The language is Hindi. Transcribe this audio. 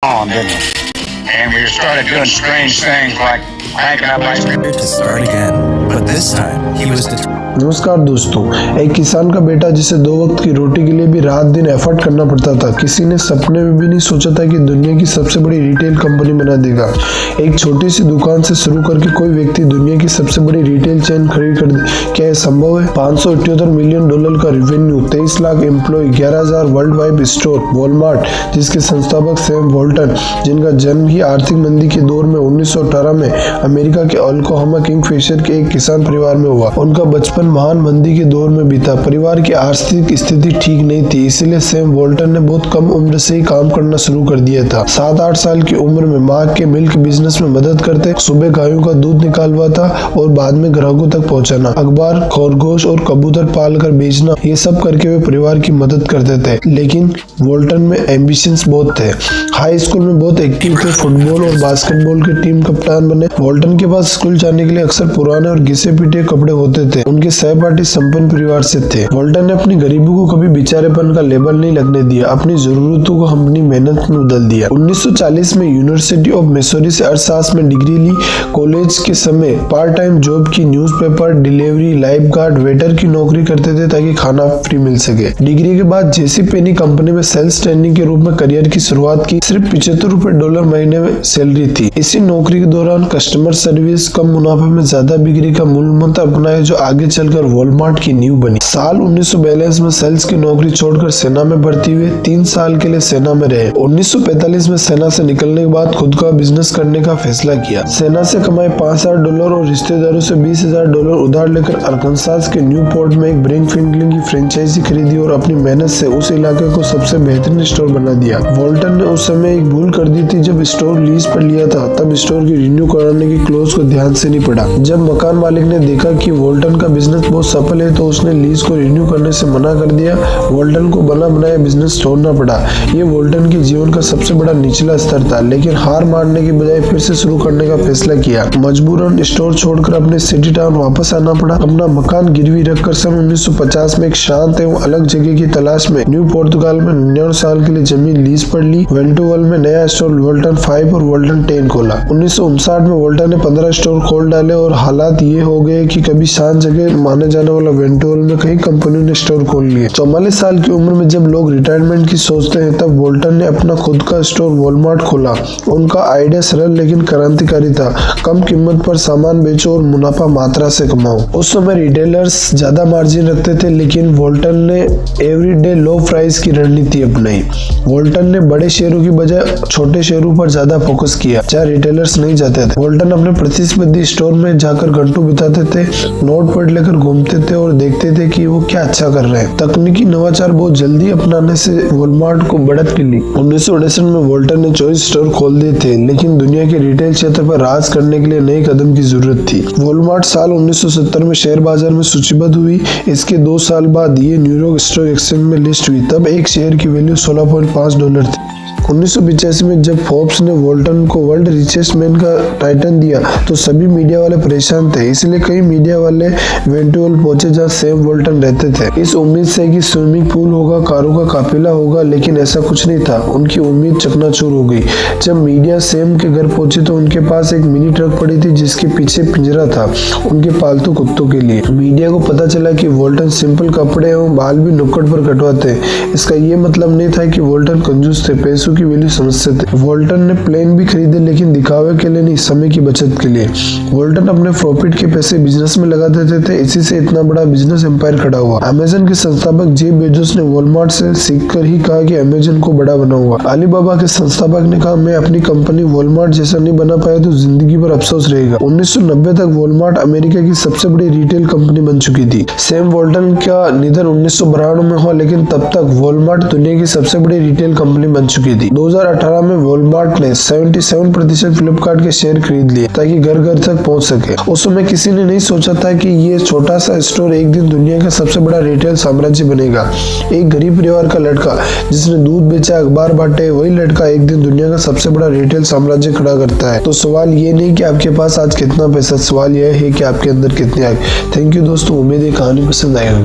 on, didn't it? And we started doing strange things like cranking up ice cream. To start again, but this time he was determined. नमस्कार दोस्तों, एक किसान का बेटा जिसे 2 वक्त की रोटी के लिए भी रात दिन एफर्ट करना पड़ता था, किसी ने सपने में भी नहीं सोचा था कि दुनिया की सबसे बड़ी रिटेल कंपनी बना देगा। एक छोटी सी दुकान से शुरू करके कोई व्यक्ति दुनिया की सबसे बड़ी रिटेल चेन खड़ी कर दे, क्या यह संभव है? $578 मिलियन का revenue, 23 lakh employ, 11,000 world wide store, Walmart जिसके संस्थापक सैम वॉल्टन, जिनका जन्म ही आर्थिक मंदी के दौर में 1918 में अमेरिका के ओक्लाहोमा किंगफिशर के एक किसान परिवार में हुआ। उनका बचपन महान मंदी के दौर में बीता। परिवार की आर्थिक स्थिति ठीक नहीं थी, इसलिए सैम वॉल्टन ने बहुत कम उम्र से ही काम करना शुरू कर दिया था। 7-8 साल की उम्र में माँ के मिल्क बिजनेस में मदद करते, सुबह गायों का दूध निकालवाता और बाद में ग्राहकों तक पहुंचाना, अखबार, खरगोश और कबूतर पाल कर बेचना, ये सब करके वे परिवार की मदद करते थे। लेकिन वॉल्टन में एम्बिशंस बहुत थे। हाई स्कूल में बहुत एक्टिव थे, फुटबॉल और बास्केटबॉल के टीम कप्तान बने। वॉल्टन के पास स्कूल जाने के लिए अक्सर पुराने और घिसे पीटे कपड़े होते थे। उनके सहपाठी संपन्न परिवार से थे। वॉल्टन ने अपनी गरीबी को कभी बेचारेपन का लेबल नहीं लगने दिया, अपनी जरूरतों को अपनी मेहनत में बदल दिया। 1940 में यूनिवर्सिटी ऑफ मिसौरी से अर्थशास्त्र में डिग्री ली। कॉलेज के समय पार्ट टाइम जॉब की, newspaper delivery, life guard, waiter की नौकरी करते थे ताकि खाना फ्री मिल सके। डिग्री के बाद जेसी पेनी कंपनी में सेल्स ट्रेनिंग के रूप में करियर की शुरुआत की। सिर्फ $75 महीने में सैलरी थी। इसी नौकरी के दौरान कस्टमर सर्विस, कम मुनाफे में ज्यादा बिक्री का मूल मंत्र अपनाया, जो आगे चलकर वॉलमार्ट की नींव बनी। साल 1942 में सेल्स की नौकरी छोड़कर सेना में भर्ती हुए। 3 साल के लिए सेना में रहे। 1945 में सेना से निकलने के बाद खुद का बिजनेस करने का फैसला किया। सेना से कमाए $5,000 और रिश्तेदारों से $20,000 उधार लेकर अरकानसास के न्यू पोर्ट में एक ब्रिंग फिंगलिंग की फ्रेंचाइजी खरीदी और अपनी मेहनत से उस इलाके को सबसे बेहतरीन स्टोर बना दिया। वॉल्टन ने उस समय एक भूल कर दी थी। जब स्टोर लीज पर लिया था तब स्टोर की रिन्यू कराने की क्लोज को ध्यान से नहीं पड़ा। जब मकान मालिक ने देखा कि वॉल्टन का बिजनेस बहुत सफल है तो उसने लीज को रिन्यू करने से मना कर दिया। वॉल्टन को बना बनाया बिजनेस छोड़ना पड़ा। ये वॉल्टन के जीवन का सबसे बड़ा निचला स्तर था, लेकिन हार मारने की बजाय फिर से शुरू करने का फैसला किया। मजबूरन स्टोर छोड़कर अपने सिटी टाउन वापस आना पड़ा। अपना मकान गिरवी रखकर सन 1950 में एक शांत एवं अलग जगह की तलाश में न्यू पोर्तुगाल में 99 साल के लिए जमीन लीज पर ली। वेंटुवल में नया स्टोर वॉल्टन 5 और वॉल्टन 10 खोला। 1959 में वॉल्टन ने 15 स्टोर खोल डाले और हालात ये हो गए कि कभी शांत जगह माने जाने वाला वेंटुवल में कई कंपनियों ने स्टोर खोल लिए। 44 साल की उम्र में जब लोग रिटायरमेंट की सोचते हैं तब वॉल्टन ने अपना खुद का स्टोर वॉलमार्ट खोला। उनका आइडिया सरल लेकिन क्रांतिकारी था। कम कीमत पर सामान बेचो और मुनाफा मात्रा से कमाओ। उस समय रिटेलर्स ज्यादा मार्जिन रखते थे, लेकिन वॉल्टन ने एवरीडे लो प्राइस की रणनीति अपनाई। वॉल्टन ने बड़े शहरों की बजाय छोटे शहरों पर ज्यादा फोकस किया जहाँ रिटेलर्स नहीं जाते थे। वॉल्टन अपने प्रतिस्पर्धी स्टोर में जाकर घंटों बिताते थे, नोटपैड लेकर घूमते थे और देखते थे कि वो क्या अच्छा कर रहे हैं। तकनीकी नवाचार बहुत जल्दी अपनाने से वॉलमार्ट को बढ़त मिली। 1968 में वॉल्टन ने 24 स्टोर खोल दिए थे, लेकिन दुनिया के रिटेल क्षेत्र पर राज करने के लिए नए कदम की जरूरत थी। वॉलमार्ट साल 1970 में शेयर बाजार में सूचीबद्ध हुई। इसके 2 साल बाद ये न्यूयॉर्क स्टॉक एक्सचेंज में लिस्ट हुई। तब एक शेयर की वैल्यू $16.5 थी। 1985 में जब फोर्ब्स ने वॉल्टन को वर्ल्ड रिचेस्ट मैन का टाइटल दिया तो सभी मीडिया वाले परेशान थे, इसलिए कई मीडिया वाले वेंटुवल पहुंचे जहां सैम वॉल्टन रहते थे, इस उम्मीद से कि स्विमिंग पूल होगा, कारों का काफिला होगा, लेकिन ऐसा कुछ नहीं था। उनकी उम्मीद चकनाचूर हो गई। जब मीडिया सैम के घर पहुंची तो उनके पास एक मिनी ट्रक पड़ी थी जिसके पीछे पिंजरा था उनके पालतू कुत्तों के लिए। मीडिया को पता चला कि वॉल्टन सिंपल कपड़े एवं बाल भी नुक्कड़ पर कटवाते। इसका ये मतलब नहीं था कि वॉल्टन कंजूस थे, पैसों की वैल्यू समझते थे। वॉल्टन ने प्लेन भी खरीदे, लेकिन दिखावे के लिए नहीं, समय की बचत के लिए। वॉल्टन अपने प्रॉफिट के पैसे बिजनेस में लगा देते थे, इसी से इतना बड़ा बिजनेस एम्पायर खड़ा हुआ। अमेजन के संस्थापक जेफ बेजोस ने वॉलमार्ट से सीखकर ही कहा कि अमेजन को बड़ा बनाऊंगा। अलीबाबा के संस्थापक ने कहा, मैं अपनी कंपनी वॉलमार्ट जैसा नहीं बना पाया तो जिंदगी भर अफसोस रहेगा। 1990 तक वॉलमार्ट अमेरिका की सबसे बड़ी रिटेल कंपनी बन चुकी थी। सैम वॉल्टन का निधन 1992 में हुआ, लेकिन तब तक वॉलमार्ट दुनिया की सबसे बड़ी रिटेल कंपनी बन चुकी थी। 2018 में वॉलमार्ट ने 77% फ्लिपकार्ट के शेयर खरीद लिए ताकि घर घर तक पहुंच सके। उस समय किसी ने नहीं सोचा था कि ये छोटा सा स्टोर एक दिन दुनिया का सबसे बड़ा रिटेल साम्राज्य बनेगा। एक गरीब परिवार का लड़का जिसने दूध बेचा, अखबार बांटे, वही लड़का एक दिन दुनिया का सबसे बड़ा रिटेल साम्राज्य खड़ा करता है। तो सवाल ये नहीं कि आपके पास आज कितना पैसा, सवाल यह है कि आपके अंदर कितनी आग। थैंक यू दोस्तों, उम्मीद है कहानी पसंद आई होगी।